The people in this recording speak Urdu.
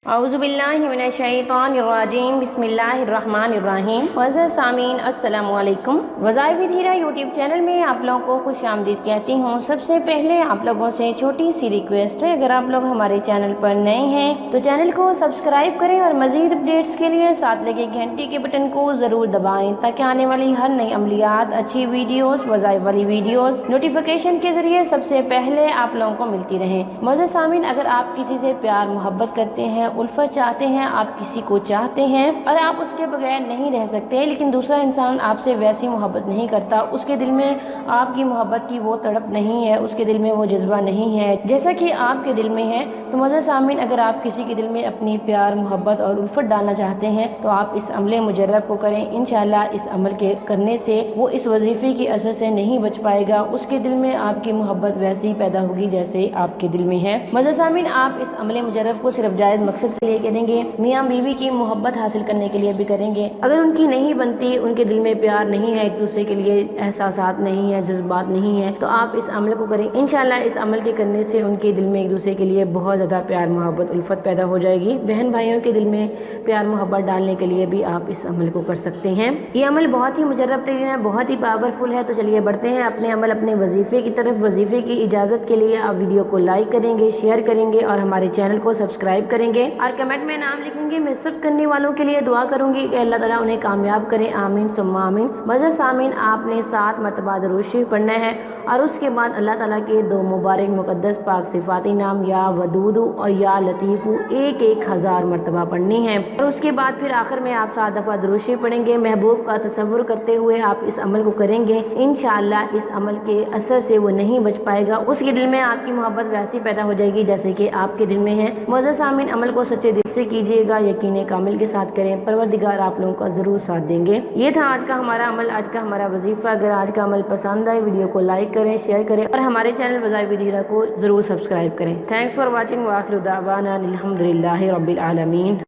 اعوذ باللہ من الشیطان الرجیم بسم اللہ الرحمن الرحیم۔ معزز سامعین السلام علیکم۔ وظائف دھیرا یوٹیوب چینل میں آپ لوگوں کو خوش آمدید کہتی ہوں۔ سب سے پہلے آپ لوگوں سے چھوٹی سی ریکویسٹ ہے، اگر آپ لوگ ہمارے چینل پر نئے ہیں تو چینل کو سبسکرائب کریں اور مزید اپڈیٹس کے لیے ساتھ لگے گھنٹی کے بٹن کو ضرور دبائیں تاکہ آنے والی ہر نئی عملیات، اچھی ویڈیوز، وظائف والی ویڈیوز نوٹیفیکیشن کے ذریعے سب سے پہلے آپ لوگوں کو ملتی رہیں۔ معزز سامعین، اگر آپ کسی سے پیار محبت کرتے ہیں، الفت چاہتے ہیں، آپ کسی کو چاہتے ہیں اور آپ اس کے بغیر نہیں رہ سکتے، لیکن دوسرا انسان آپ سے ویسی محبت نہیں کرتا، اس کے دل میں آپ کی محبت کی وہ تڑپ نہیں ہے، اس کے دل میں وہ جذبہ نہیں ہے جیسا کہ آپ کے دل میں ہے، تو معزز سامعین، اگر آپ کسی کے دل میں اپنی پیار محبت اور الفت ڈالنا چاہتے ہیں تو آپ اس عمل مجرب کو کریں۔ انشاءاللہ اس عمل کے کرنے سے وہ اس وظیفے کی اثر سے نہیں بچ پائے گا، اس کے دل میں آپ کی محبت ویسے ہی پیدا ہوگی جیسے آپ کے دل میں ہے۔ معزز سامعین، آپ اس عمل مجرب کو صرف جائز مقصد کے لیے کریں گے، میاں بیوی کی محبت حاصل کرنے کے لیے بھی کریں گے۔ اگر ان کی نہیں بنتی، ان کے دل میں پیار نہیں ہے، ایک دوسرے کے لیے احساسات نہیں ہے، جذبات نہیں ہے، تو آپ اس عمل کو کریں۔ انشاءاللہ اس عمل کے کرنے سے ان کے دل میں ایک دوسرے کے لیے بہت زیادہ پیار محبت الفت پیدا ہو جائے گی۔ بہن بھائیوں کے دل میں پیار محبت ڈالنے کے لیے بھی آپ اس عمل کو کر سکتے ہیں۔ یہ عمل بہت ہی مجرب ترین ہے، بہت ہی پاورفل ہے، تو چلیے بڑھتے ہیں اپنے عمل، اپنے وظیفے کی طرف۔ وظیفے کی اجازت کے لیے آپ ویڈیو کو لائک کریں گے، شیئر کریں گے اور ہمارے چینل کو سبسکرائب کریں گے اور کمنٹ میں نام لکھیں گے۔ میں سب کرنے والوں کے لیے دعا کروں گی کہ اللہ تعالیٰ انہیں کامیاب کرے، آمین ثم آمین۔ معزز سامعین، آپ نے 7 مرتبہ درود شریف پڑھنا ہے اور اس کے بعد اللہ تعالیٰ کے 2 مبارک مقدس پاک صفاتی نام یا ودود اور یا لطیف 1000 مرتبہ پڑھنی ہے، اور اس کے بعد پھر آخر میں آپ 7 دفعہ درود شریف پڑھیں گے۔ محبوب کا تصور کرتے ہوئے آپ اس عمل کو کریں گے۔ انشاءاللہ اس عمل کے اثر سے وہ نہیں بچ پائے گا، اس کے دل میں آپ کی محبت ویسی پیدا ہو جائے گی جیسے کہ آپ کے دل میں ہے۔ معزز سامعین، عمل کو سچے دل سے کیجیے گا، یقین کامل کے ساتھ کریں، پروردگار آپ لوگوں کا ضرور ساتھ دیں گے۔ یہ تھا آج کا ہمارا عمل، آج کا ہمارا وظیفہ۔ اگر آج کا عمل پسند آئے، ویڈیو کو لائک کریں، شیئر کریں اور ہمارے چینل وظائف دھیرا کو ضرور سبسکرائب کریں۔ تھینکس فار واچنگ، وآخر دعوانا الحمدللہ رب العالمین۔